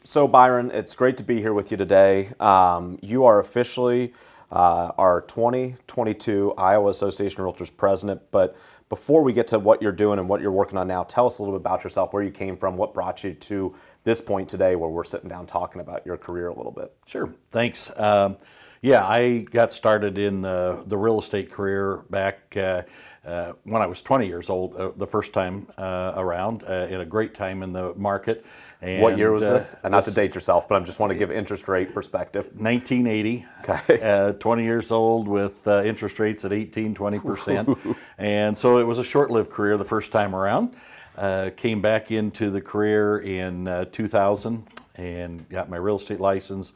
So Byron, it's great to be here with you today. You are officially our 2022 Iowa Association of Realtors President, but before we get to what you're doing and what you're working on now, tell us a little bit about yourself, where you came from, what brought you to this point today where we're sitting down talking about your career a little bit. Sure, thanks. I got started in the real estate career back when I was 20 years old, the first time around, in a great time in the market. And, what year was this? And not to date yourself, but I just want to give interest rate perspective. 1980, okay. 20 years old with interest rates at 18-20%. And so it was a short-lived career the first time around. Came back into the career in 2000 and got my real estate license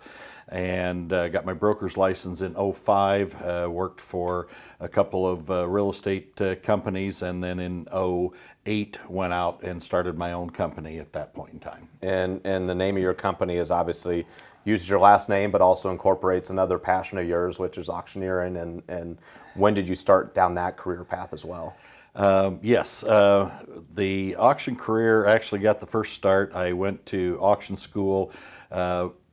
and got my broker's license in 2005, worked for a couple of real estate companies, and then in 2008 went out and started my own company at that point in time. And the name of your company is obviously uses your last name, but also incorporates another passion of yours, which is auctioneering. And when did you start down that career path as well? Yes, the auction career actually got the first start. I went to auction school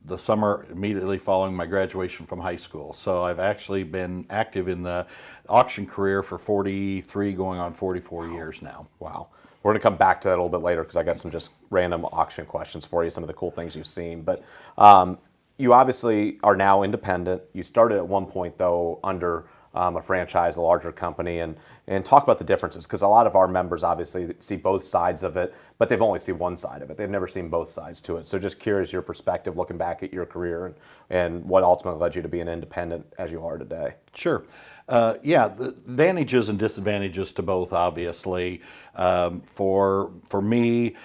the summer immediately following my graduation from high school. So I've actually been active in the auction career for 43 going on 44 years now. Wow. We're going to come back to that a little bit later because I got some just random auction questions for you, some of the cool things you've seen. But you obviously are now independent. You started at one point, though, under a franchise, a larger company, and talk about the differences, because a lot of our members obviously see both sides of it, but they've only seen one side of it. They've never seen both sides to it. So just curious your perspective looking back at your career and what ultimately led you to be an independent as you are today. Sure. The advantages and disadvantages to both, obviously. For me,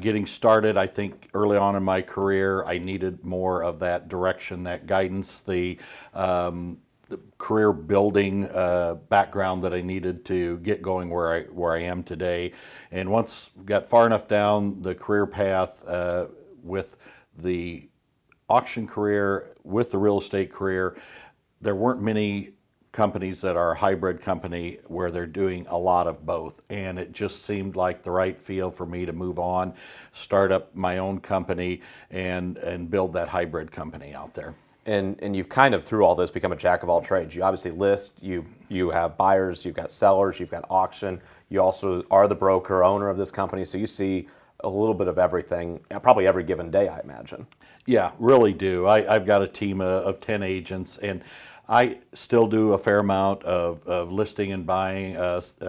getting started, I think early on in my career, I needed more of that direction, that guidance, the career building background that I needed to get going where I am today. And once got far enough down the career path with the auction career, with the real estate career, there weren't many companies that are a hybrid company where they're doing a lot of both. And it just seemed like the right field for me to move on, start up my own company, and build that hybrid company out there. And you've kind of, through all this, become a jack of all trades. You obviously list, you have buyers, you've got sellers, you've got auction. You also are the broker, owner of this company, so you see a little bit of everything, probably every given day, I imagine. Yeah, really do. I've got a team of 10 agents, and I still do a fair amount of listing and buying,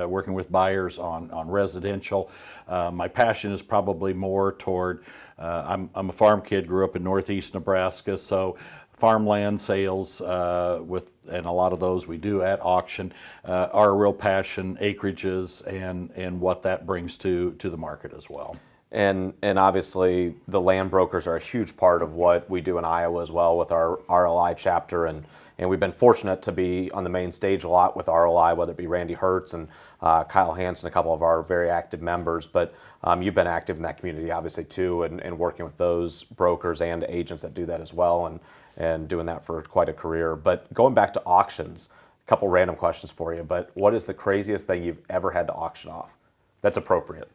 working with buyers on residential. My passion is probably more toward, I'm a farm kid, grew up in northeast Nebraska, so farmland sales, and a lot of those we do at auction, are a real passion, acreages, and what that brings to the market as well. And obviously the land brokers are a huge part of what we do in Iowa as well with our RLI chapter, and we've been fortunate to be on the main stage a lot with RLI, whether it be Randy Hertz and Kyle Hansen, a couple of our very active members. But you've been active in that community obviously too, and working with those brokers and agents that do that as well, and doing that for quite a career. But going back to auctions, a couple random questions for you, but what is the craziest thing you've ever had to auction off that's appropriate?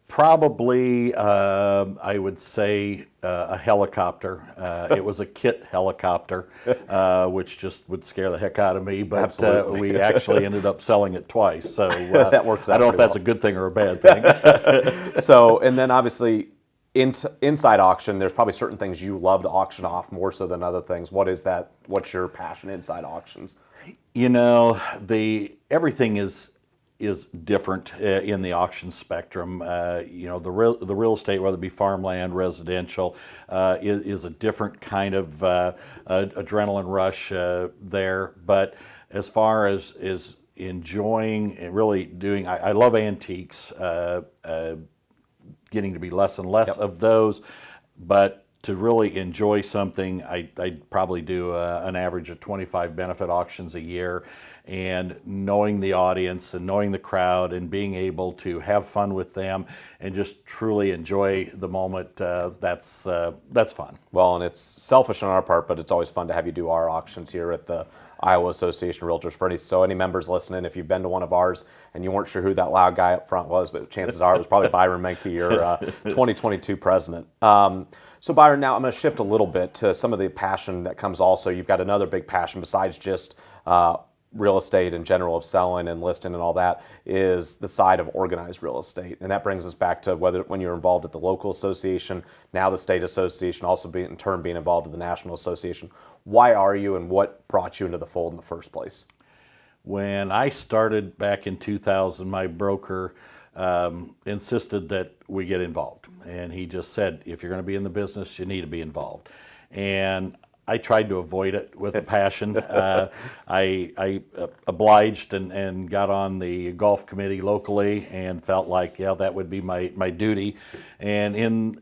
Probably, I would say a helicopter. It was a kit helicopter, which just would scare the heck out of me. But we actually ended up selling it twice. So that works out. I don't know if that's a good thing or a bad thing. So, and then obviously inside auction, there's probably certain things you love to auction off more so than other things. What is that? What's your passion inside auctions? You know, everything is different in the auction spectrum. The real estate, whether it be farmland, residential, is a different kind of adrenaline rush there. But as far as enjoying and really doing, I love antiques, getting to be less and less of those, but to really enjoy something, I'd probably do an average of 25 benefit auctions a year, and knowing the audience and knowing the crowd and being able to have fun with them and just truly enjoy the moment, that's fun. Well, and it's selfish on our part, but it's always fun to have you do our auctions here at the Iowa Association of Realtors. So any members listening, if you've been to one of ours and you weren't sure who that loud guy up front was, but chances are it was probably Byron Menke, your 2022 president. So Byron, now I'm going to shift a little bit to some of the passion that comes also. You've got another big passion besides just real estate in general, of selling and listing and all that, is the side of organized real estate. And that brings us back to when you're involved at the local association, now the state association, also in turn being involved in the national association. Why are you, and what brought you into the fold in the first place? When I started back in 2000, my broker insisted that we get involved. And he just said, if you're going to be in the business, you need to be involved. And I tried to avoid it with a passion. I obliged and got on the golf committee locally and felt like, yeah, that would be my duty. And in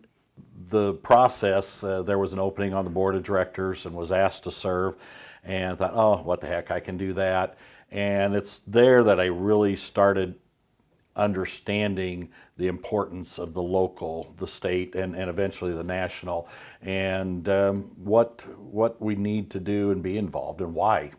the process, there was an opening on the board of directors and was asked to serve. And I thought, oh, what the heck, I can do that. And it's there that I really started understanding the importance of the local, the state, and eventually the national, and what we need to do and be involved, and why.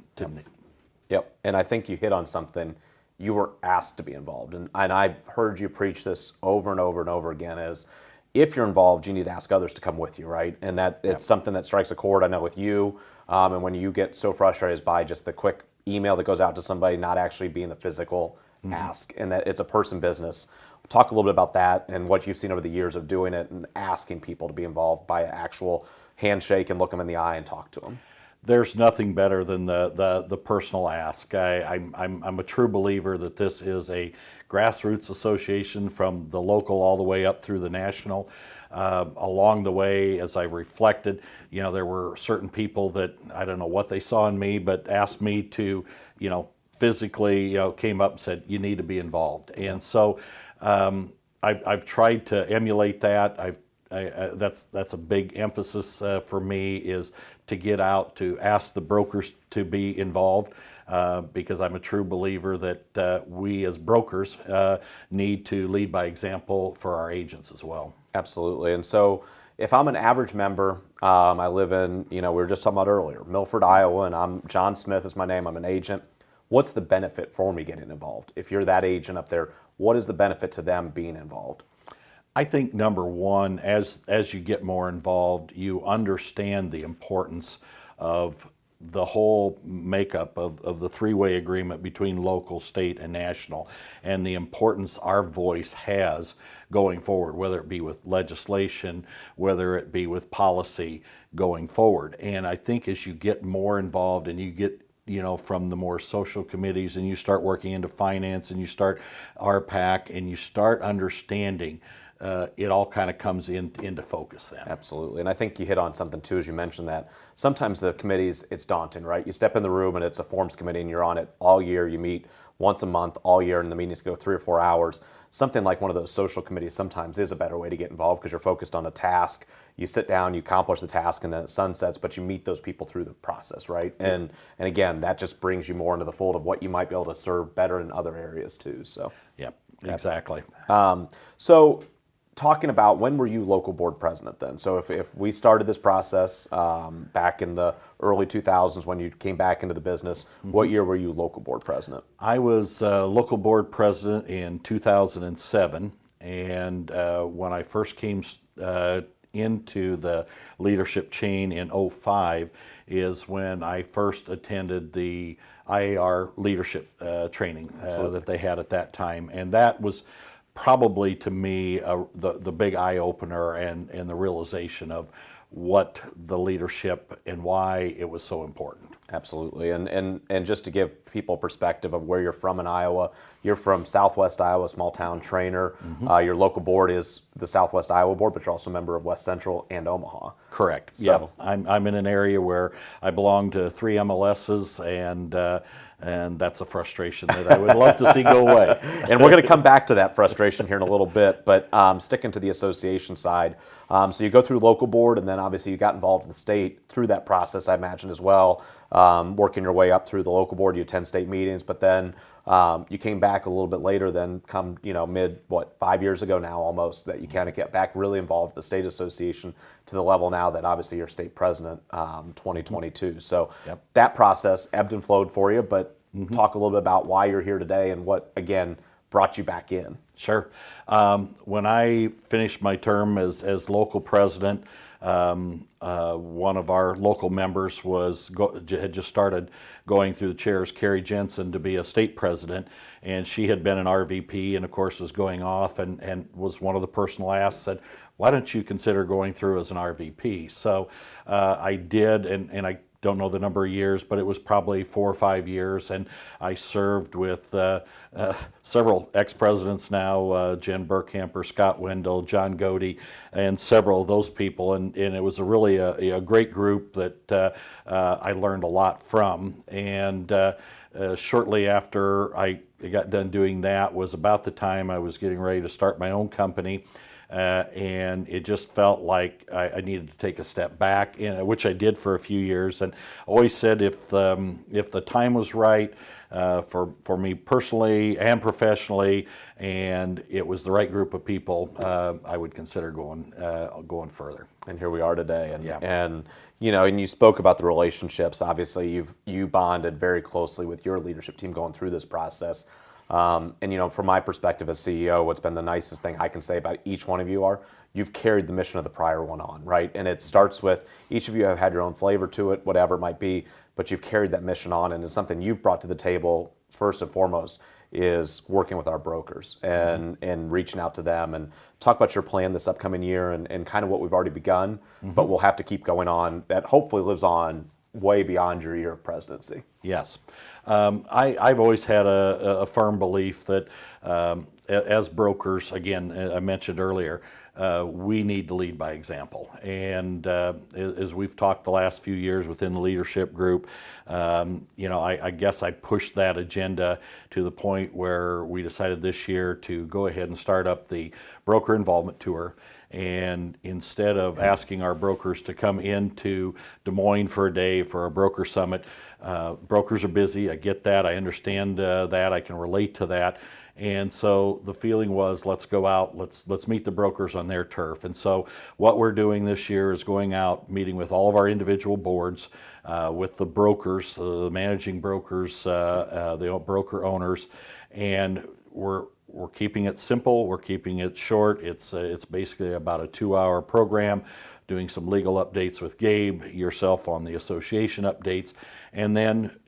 Yep, and I think you hit on something. You were asked to be involved, and I've heard you preach this over and over and over again, is if you're involved, you need to ask others to come with you, right? And that it's something that strikes a chord, I know, with you, and when you get so frustrated by just the quick email that goes out to somebody, not actually being the physical ask, and that it's a person business. Talk a little bit about that and what you've seen over the years of doing it and asking people to be involved by actual handshake and look them in the eye and talk to them. There's nothing better than the personal ask. I'm a true believer that this is a grassroots association from the local all the way up through the national. Along the way, as I've reflected, there were certain people that I don't know what they saw in me, but asked me to, physically, came up and said, you need to be involved. And so I've tried to emulate that. That's a big emphasis for me, is to get out, to ask the brokers to be involved, because I'm a true believer that we as brokers need to lead by example for our agents as well. Absolutely. And so if I'm an average member, I live in, we were just talking about earlier, Milford, Iowa, and I'm John Smith is my name, I'm an agent. What's the benefit for me getting involved? If you're that agent up there, what is the benefit to them being involved? I think number one, as you get more involved, you understand the importance of the whole makeup of the three-way agreement between local, state, and national, and the importance our voice has going forward, whether it be with legislation, whether it be with policy going forward. And I think as you get more involved and you get from the more social committees and you start working into finance and you start RPAC and you start understanding, it all kind of comes into focus then. Absolutely. And I think you hit on something too, as you mentioned that sometimes the committees, it's daunting, right? You step in the room and it's a forms committee and you're on it all year. You meet once a month all year and the meetings go 3 or 4 hours. Something like one of those social committees sometimes is a better way to get involved because you're focused on a task. You sit down, you accomplish the task, and then it sunsets, but you meet those people through the process, right? And again, that just brings you more into the fold of what you might be able to serve better in other areas too. So, yep, exactly. So talking about, when were you local board president then? So if we started this process back in the early 2000s when you came back into the business, what year were you local board president? I was local board president in 2007, and when I first came into the leadership chain in 2005 is when I first attended the IAR leadership training that they had at that time, and that was probably to me the big eye-opener and the realization of what the leadership and why it was so important. Absolutely. And just to give people perspective of where you're from in Iowa, you're from Southwest Iowa, small town Trainer. Your local board is the Southwest Iowa board, but you're also a member of West Central and Omaha. Correct. So, yeah, I'm in an area where I belong to 3 MLSs, and that's a frustration that I would love to see go away. And we're going to come back to that frustration here in a little bit, but sticking to the association side. So you go through local board, and then obviously you got involved in the state through that process, I imagine, as well. working your way up through the local board. You attend state meetings, but then you came back a little bit later, then come, 5 years ago now almost, that you kind of get back really involved with the state association to the level now that obviously you're state president 2022. So that process ebbed and flowed for you, but talk a little bit about why you're here today and what, again, brought you back in. Sure. When I finished my term as local president, one of our local members had just started going through the chairs, Carrie Jensen, to be a state president, and she had been an RVP and of course was going off and was one of the person asked, said, why don't you consider going through as an RVP? So I did, and I don't know the number of years, but it was probably 4 or 5 years, and I served with several ex-presidents now, Jen Burkhamper, Scott Wendell, John Godey, and several of those people, and it was really a great group that I learned a lot from. And shortly after I got done doing that was about the time I was getting ready to start my own company. And it just felt like I needed to take a step back, which I did for a few years, and always said if the time was right for me personally and professionally, and it was the right group of people, I would consider going further. And here we are today. And and you spoke about the relationships. Obviously, you bonded very closely with your leadership team going through this process. And from my perspective as CEO, what's been the nicest thing I can say about each one of you you've carried the mission of the prior one on, right? And it starts with each of you have had your own flavor to it, whatever it might be, but you've carried that mission on, and it's something you've brought to the table first and foremost is working with our brokers and reaching out to them and talk about your plan this upcoming year and kind of what we've already begun, but we'll have to keep going on that hopefully lives on way beyond your year of presidency. Yes. I've always had a firm belief that as brokers, again, I mentioned earlier, we need to lead by example. And as we've talked the last few years within the leadership group, I guess I pushed that agenda to the point where we decided this year to go ahead and start up the broker involvement tour. And instead of asking our brokers to come into Des Moines for a day for a broker summit, brokers are busy. I get that. I understand that. I can relate to that. And so the feeling was, let's go out, let's meet the brokers on their turf. And so what we're doing this year is going out, meeting with all of our individual boards, with the brokers, the managing brokers, the broker owners, and we're keeping it simple. We're keeping it short. It's basically about a 2-hour program, doing some legal updates with Gabe, yourself on the association updates, and then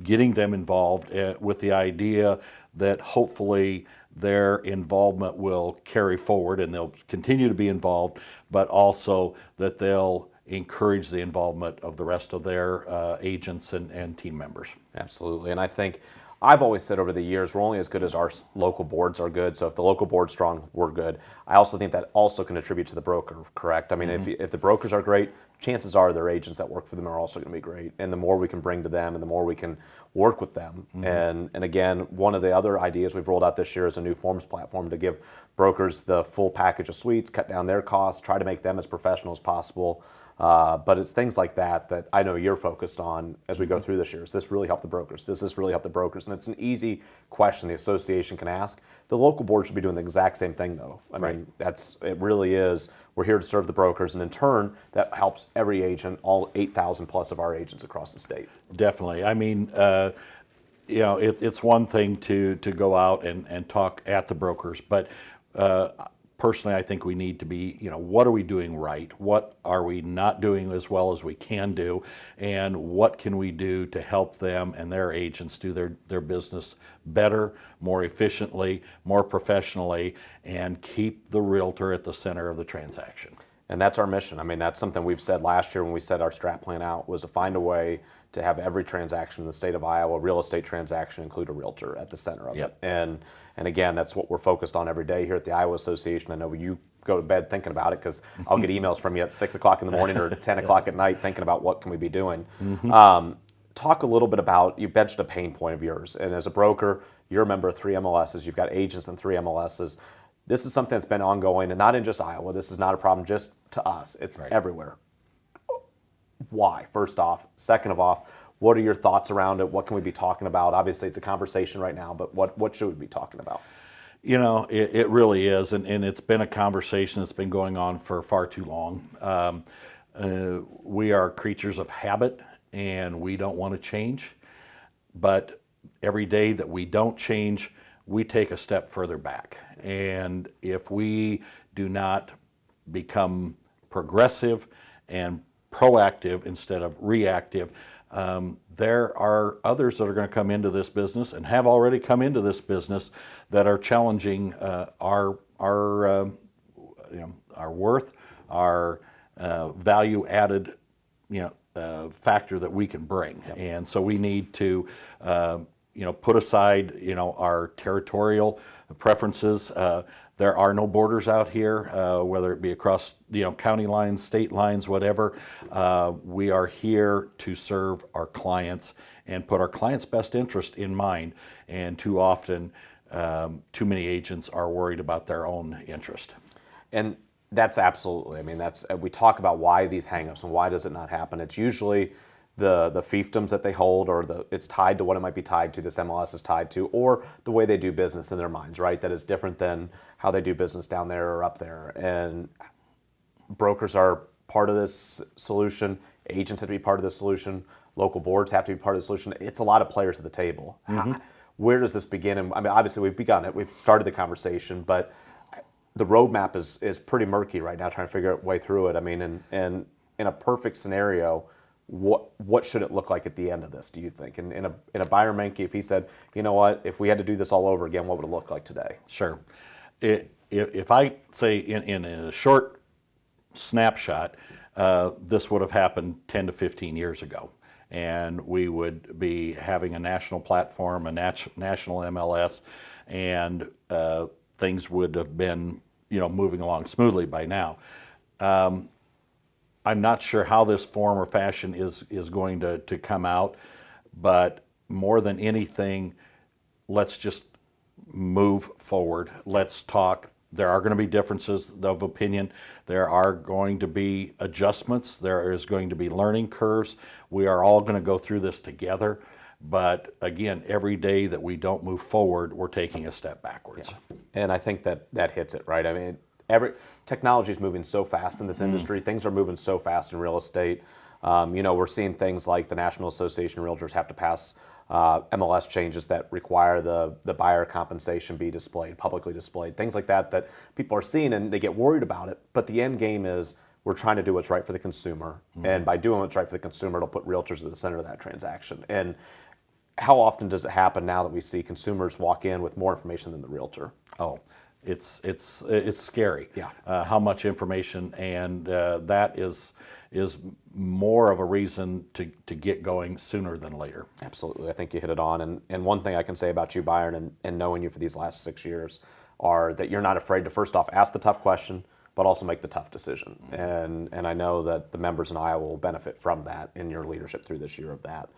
getting them involved with the idea that hopefully their involvement will carry forward and they'll continue to be involved, but also that they'll encourage the involvement of the rest of their agents and team members. Absolutely. And I think I've always said over the years, we're only as good as our local boards are good. So if the local board's strong, we're good. I also think that also can attribute to the broker, correct? I mean, if the brokers are great, chances are their agents that work for them are also going to be great. And the more we can bring to them and the more we can work with them. And again, one of the other ideas we've rolled out this year is a new forms platform to give brokers the full package of suites, cut down their costs, try to make them as professional as possible. But it's things like that I know you're focused on as we go through this year. Does this really help the brokers? Does this really help the brokers? And it's an easy question the association can ask. The local board should be doing the exact same thing, though. I mean, it really is. We're here to serve the brokers, and in turn, that helps every agent, all 8,000 plus of our agents across the state. Definitely. I mean, it's one thing to go out and talk at the brokers, but personally, I think we need to be, what are we doing right? What are we not doing as well as we can do? And what can we do to help them and their agents do their business better, more efficiently, more professionally, and keep the realtor at the center of the transaction? And that's our mission. I mean, that's something we've said last year when we set our strat plan out, was to find a way to have every transaction in the state of Iowa, real estate transaction, include a realtor at the center of it. And again, that's what we're focused on every day here at the Iowa Association. I know you go to bed thinking about it because I'll get emails from you at 6 o'clock in the morning or 10 o'clock at night thinking about what can we be doing. Talk a little bit about, you mentioned a pain point of yours. And as a broker, you're a member of 3 MLSs. You've got agents in 3 MLSs. This is something that's been ongoing, and not in just Iowa. This is not a problem just to us. It's everywhere. Why, first off? Second of all, What are your thoughts around it? What can we be talking about? Obviously, it's a conversation right now, but what should we be talking about? You know, it really is, and it's been a conversation that's been going on for far too long. We are creatures of habit, and we don't want to change. But every day that we don't change, we take a step further back. And if we do not become progressive and proactive instead of reactive, there are others that are going to come into this business and have already come into this business that are challenging our worth, our value added factor that we can bring. Yep. And so we need to put aside our territorial preferences. There are no borders out here, whether it be across county lines, state lines, whatever. We are here to serve our clients and put our clients' best interest in mind. And too often, too many agents are worried about their own interest. And that's absolutely. I mean, we talk about why these hangups and why does it not happen. It's usually the fiefdoms that they hold, or it's tied to what it might be tied to, this MLS is tied to, or the way they do business in their minds, right? That is different than how they do business down there or up there. And brokers are part of this solution. Agents have to be part of this solution. Local boards have to be part of the solution. It's a lot of players at the table. Mm-hmm. Where does this begin? And I mean, obviously we've begun it. We've started the conversation, but the roadmap is pretty murky right now, trying to figure a way through it. I mean, and in a perfect scenario, what should it look like at the end of this, do you think? And in a Byron Menke, if he said, you know what, if we had to do this all over again, what would it look like today? Sure. If I say in a short snapshot, this would have happened 10 to 15 years ago. And we would be having a national platform, a national MLS, and things would have been moving along smoothly by now. I'm not sure how this form or fashion is going to come out, but more than anything, let's just move forward. Let's talk. There are going to be differences of opinion. There are going to be adjustments. There is going to be learning curves. We are all going to go through this together. But again, every day that we don't move forward, we're taking a step backwards. Yeah. And I think that hits it, right? I mean, technology is moving so fast in this industry. Things are moving so fast in real estate. We're seeing things like the National Association of Realtors have to pass MLS changes that require the buyer compensation be displayed, publicly displayed, things like that people are seeing and they get worried about it. But the end game is we're trying to do what's right for the consumer. Mm-hmm. And by doing what's right for the consumer, it'll put realtors at the center of that transaction. And how often does it happen now that we see consumers walk in with more information than the realtor? Oh, it's scary. Yeah. How much information, and that is more of a reason to get going sooner than later. Absolutely. I think you hit it on. And one thing I can say about you, Byron, and knowing you for these last 6 years, are that you're not afraid to, first off, ask the tough question, but also make the tough decision. Mm-hmm. And I know that the members in Iowa will benefit from that in your leadership through this year of that.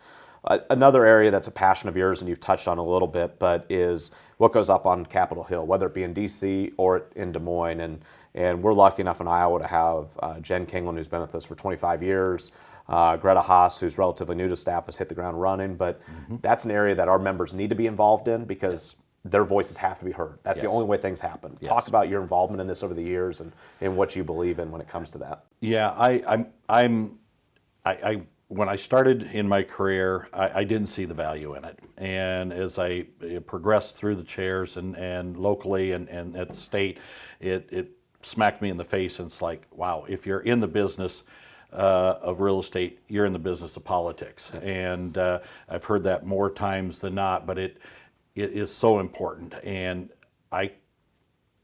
Another area that's a passion of yours, and you've touched on a little bit, but is what goes up on Capitol Hill, whether it be in D.C. or in Des Moines. And we're lucky enough in Iowa to have Jen Kingland, who's been with us for 25 years, Greta Haas, who's relatively new to staff, has hit the ground running. But that's an area that our members need to be involved in because their voices have to be heard. That's the only way things happen. Yes. Talk about your involvement in this over the years and what you believe in when it comes to that. Yeah, I when I started in my career, I didn't see the value in it. And as I progressed through the chairs and locally and at the state, it smacked me in the face. And it's like, wow, if you're in the business of real estate, you're in the business of politics. And I've heard that more times than not, but it is so important. And I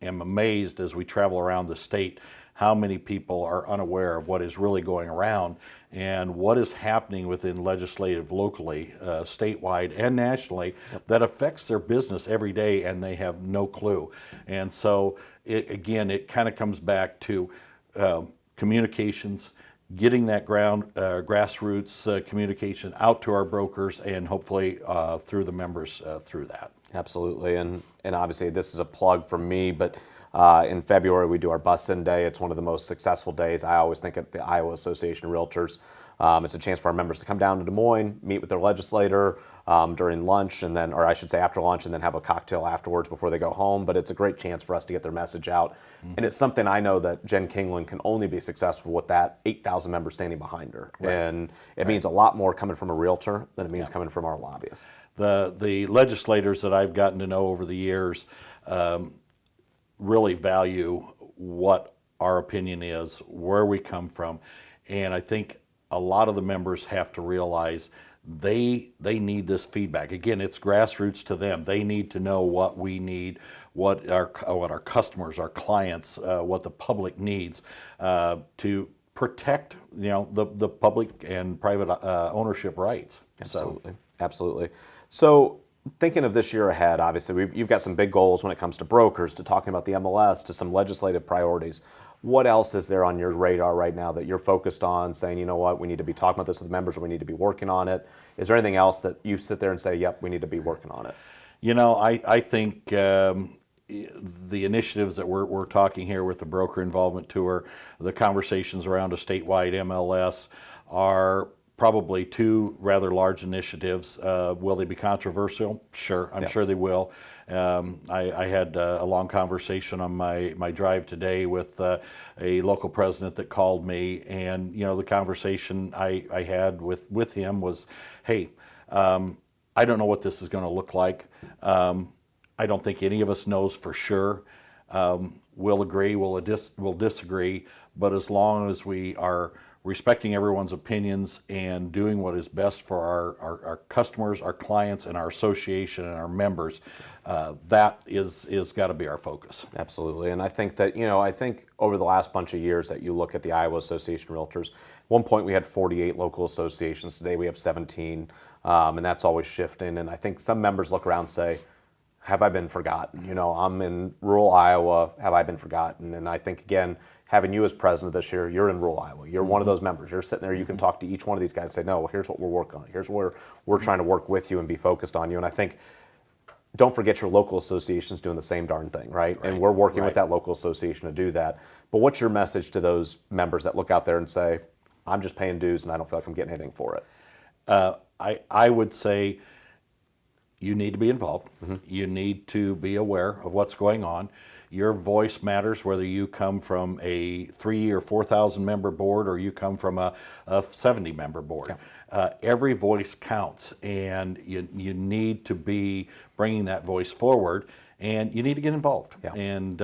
am amazed as we travel around the state how many people are unaware of what is really going around and what is happening within legislative locally, statewide and nationally, that affects their business every day and they have no clue. And so it kind of comes back to communications, getting that grassroots communication out to our brokers and hopefully through the members through that. Absolutely, and obviously this is a plug for me, but In February, we do our Bus-In Day. It's one of the most successful days. I always think at the Iowa Association of Realtors. It's a chance for our members to come down to Des Moines, meet with their legislator during lunch, and then, or I should say after lunch, and then have a cocktail afterwards before they go home. But it's a great chance for us to get their message out. And it's something I know that Jen Kingland can only be successful with that 8,000 members standing behind her. Right. And it means a lot more coming from a realtor than it means coming from our lobbyists. The legislators that I've gotten to know over the years really value what our opinion is, where we come from, and I think a lot of the members have to realize they need this feedback. Again, it's grassroots to them. They need to know what we need, what our customers, our clients, what the public needs to protect, the public and private ownership rights. Absolutely, absolutely. So thinking of this year ahead, obviously you've got some big goals when it comes to brokers, to talking about the MLS, to some legislative priorities. What else is there on your radar right now that you're focused on, saying, you know what, we need to be talking about this with the members, or we need to be working on it? Is there anything else that you sit there and say, yep, we need to be working on it? I think the initiatives that we're talking here with the broker involvement tour, the conversations around a statewide MLS are probably two rather large initiatives. Will they be controversial? Sure, I'm sure they will. I had a long conversation on my drive today with a local president that called me, and the conversation I had with him was, hey, I don't know what this is going to look like. I don't think any of us knows for sure. We'll agree, we'll disagree, but as long as we are respecting everyone's opinions and doing what is best for our customers, our clients, and our association and our members, that is got to be our focus. Absolutely. And I think that, I think over the last bunch of years that you look at the Iowa Association of Realtors, at one point we had 48 local associations. Today we have 17, and that's always shifting. And I think some members look around and say, have I been forgotten? I'm in rural Iowa. Have I been forgotten? And I think, again, having you as president this year, you're in rural Iowa. You're one of those members. You're sitting there. You can talk to each one of these guys and say, no, here's what we're working on. Here's where we're trying to work with you and be focused on you. And I think, don't forget your local association's doing the same darn thing, right? And we're working with that local association to do that. But what's your message to those members that look out there and say, I'm just paying dues and I don't feel like I'm getting anything for it? I would say you need to be involved. You need to be aware of what's going on. Your voice matters, whether you come from a 3,000 or 4,000 member board or you come from a 70 member board. Every voice counts, and you need to be bringing that voice forward, and you need to get involved. And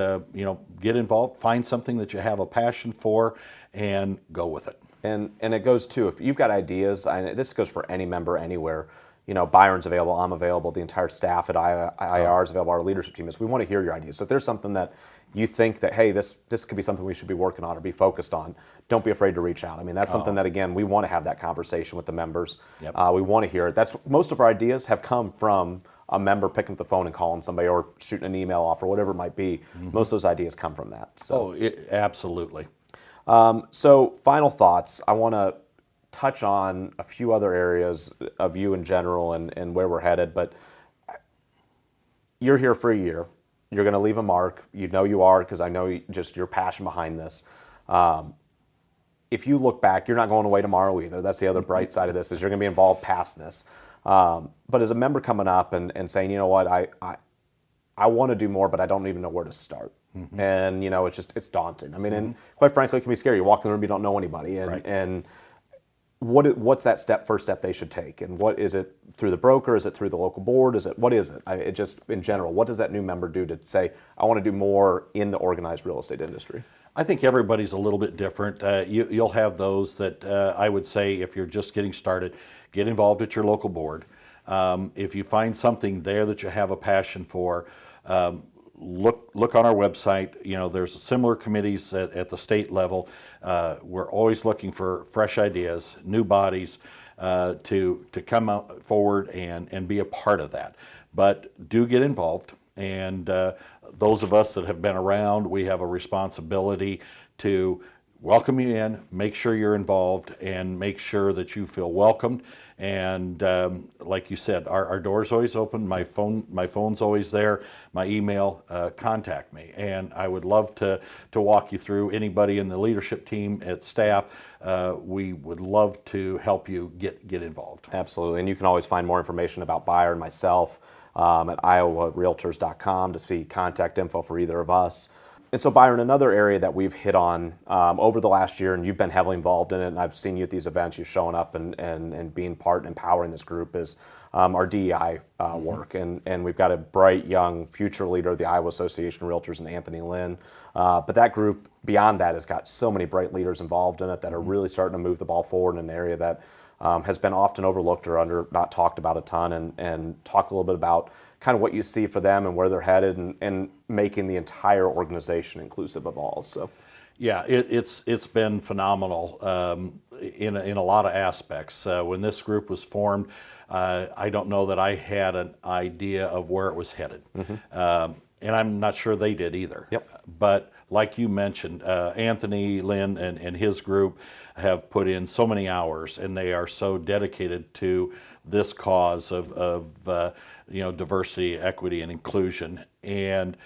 get involved, find something that you have a passion for, and go with it. And it goes to, if you've got ideas, this goes for any member anywhere. Byron's available, I'm available, the entire staff at IAR is available, our leadership team is. We want to hear your ideas. So if there's something that you think that, hey, this could be something we should be working on or be focused on, don't be afraid to reach out. I mean, that's something that, again, we want to have that conversation with the members. We want to hear it. Most of our ideas have come from a member picking up the phone and calling somebody or shooting an email off or whatever it might be. Most of those ideas come from that. So. Absolutely. So final thoughts. I want to touch on a few other areas of you in general and where we're headed, but you're here for a year. You're going to leave a mark. You are, because I know just your passion behind this. If you look back, you're not going away tomorrow either. That's the other bright side of this, is you're going to be involved past this. But as a member coming up and saying, you know what, I want to do more, but I don't even know where to start. And, it's daunting. I mean, and quite frankly, it can be scary. You walk in the room, you don't know anybody. And what's that first step they should take? And what is it, through the broker? Is it through the local board? What is it? It just, in general, what does that new member do to say, I want to do more in the organized real estate industry? I think everybody's a little bit different. You'll have those that I would say, if you're just getting started, get involved at your local board. If you find something there that you have a passion for, look on our website. There's similar committees at the state level. We're always looking for fresh ideas, new bodies to come out forward and be a part of that. But do get involved. And those of us that have been around, we have a responsibility to welcome you in, make sure you're involved, and make sure that you feel welcomed. And like you said, our door's always open. My phone's always there. My email, contact me. And I would love to walk you through anybody in the leadership team, at staff. We would love to help you get involved. Absolutely. And you can always find more information about Byron, myself, at iowarealtors.com to see contact info for either of us. And so, Byron, another area that we've hit on over the last year, and you've been heavily involved in it, and I've seen you at these events, you showing up and being part and empowering this group, is our DEI work. And we've got a bright, young future leader of the Iowa Association of Realtors in Anthony Lynn. But that group, beyond that, has got so many bright leaders involved in it that are really starting to move the ball forward in an area that has been often overlooked or not talked about a ton, and talk a little bit about kind of what you see for them and where they're headed, and making the entire organization inclusive of all. So, yeah, it's been phenomenal in a lot of aspects. When this group was formed, I don't know that I had an idea of where it was headed, and I'm not sure they did either. Yep. But like you mentioned, Anthony Lynn and his group have put in so many hours, and they are so dedicated to this cause of diversity, equity, and inclusion. And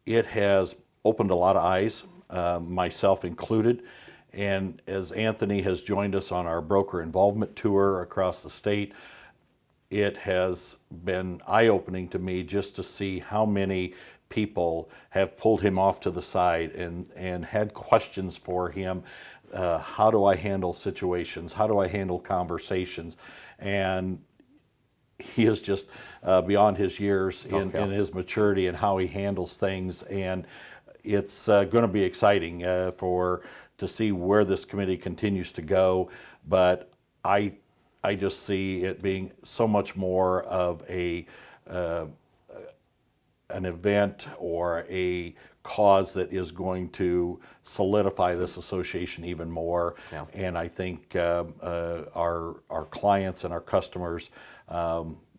it has opened a lot of eyes, myself included. And as Anthony has joined us on our broker involvement tour across the state, it has been eye-opening to me just to see how many people have pulled him off to the side and had questions for him. How do I handle situations? How do I handle conversations? And he is just beyond his years in his maturity and how he handles things. And it's going to be exciting to see where this committee continues to go. But I just see it being so much more of an event or a cause that is going to solidify this association even more. Yeah. And I think our clients and our customers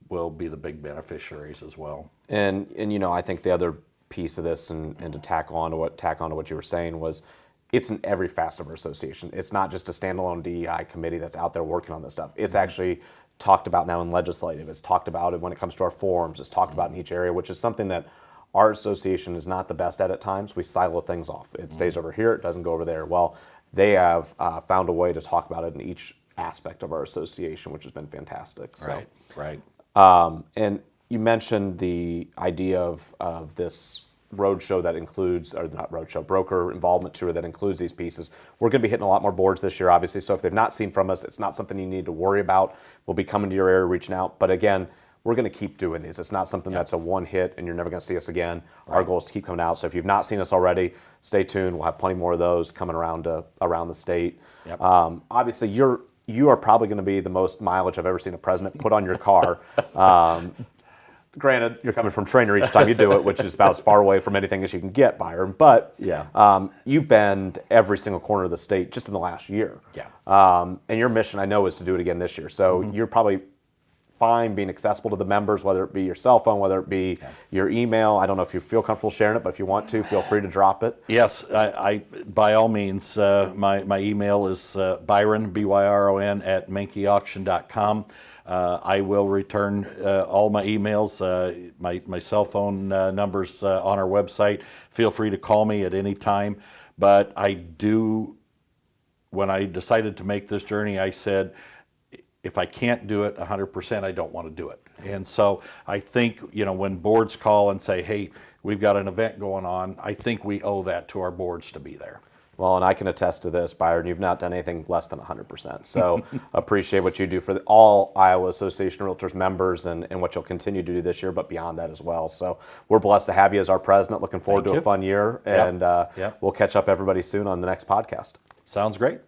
will be the big beneficiaries as well. And I think the other piece of this, and to tack on to what you were saying, was it's in every facet of our association. It's not just a standalone DEI committee that's out there working on this stuff. It's actually talked about now in legislative. It's talked about it when it comes to our forums. It's talked about in each area, which is something that our association is not the best at times. We silo things off. It stays over here. It doesn't go over there. Well, they have found a way to talk about it in each aspect of our association, which has been fantastic. So, Right. And you mentioned the idea of this roadshow that includes, or not roadshow, broker involvement tour that includes these pieces. We're going to be hitting a lot more boards this year, obviously. So if they've not seen from us, it's not something you need to worry about. We'll be coming to your area, reaching out. But again, we're going to keep doing these. It's not something that's a one hit and you're never going to see us again. Right. Our goal is to keep coming out. So if you've not seen us already, stay tuned. We'll have plenty more of those coming around the state. Yep. Obviously, you are probably going to be the most mileage I've ever seen a president put on your car. Granted, you're coming from Trainer each time you do it, which is about as far away from anything as you can get, Byron. But you've been to every single corner of the state just in the last year. Yeah. And your mission, I know, is to do it again this year. So you're probably fine being accessible to the members, whether it be your cell phone, whether it be your email. I don't know if you feel comfortable sharing it, but if you want to, feel free to drop it. Yes, I by all means. My email is Byron, BYRON, @menkeauction.com. I will return all my emails. My cell phone number's on our website. Feel free to call me at any time. But when I decided to make this journey, I said, if I can't do it 100%, I don't want to do it. And so I think, when boards call and say, hey, we've got an event going on, I think we owe that to our boards to be there. Well, and I can attest to this, Byron. You've not done anything less than 100%. So appreciate what you do for all Iowa Association of Realtors members and what you'll continue to do this year, but beyond that as well. So we're blessed to have you as our president. Looking forward to a fun year. And we'll catch up everybody soon on the next podcast. Sounds great.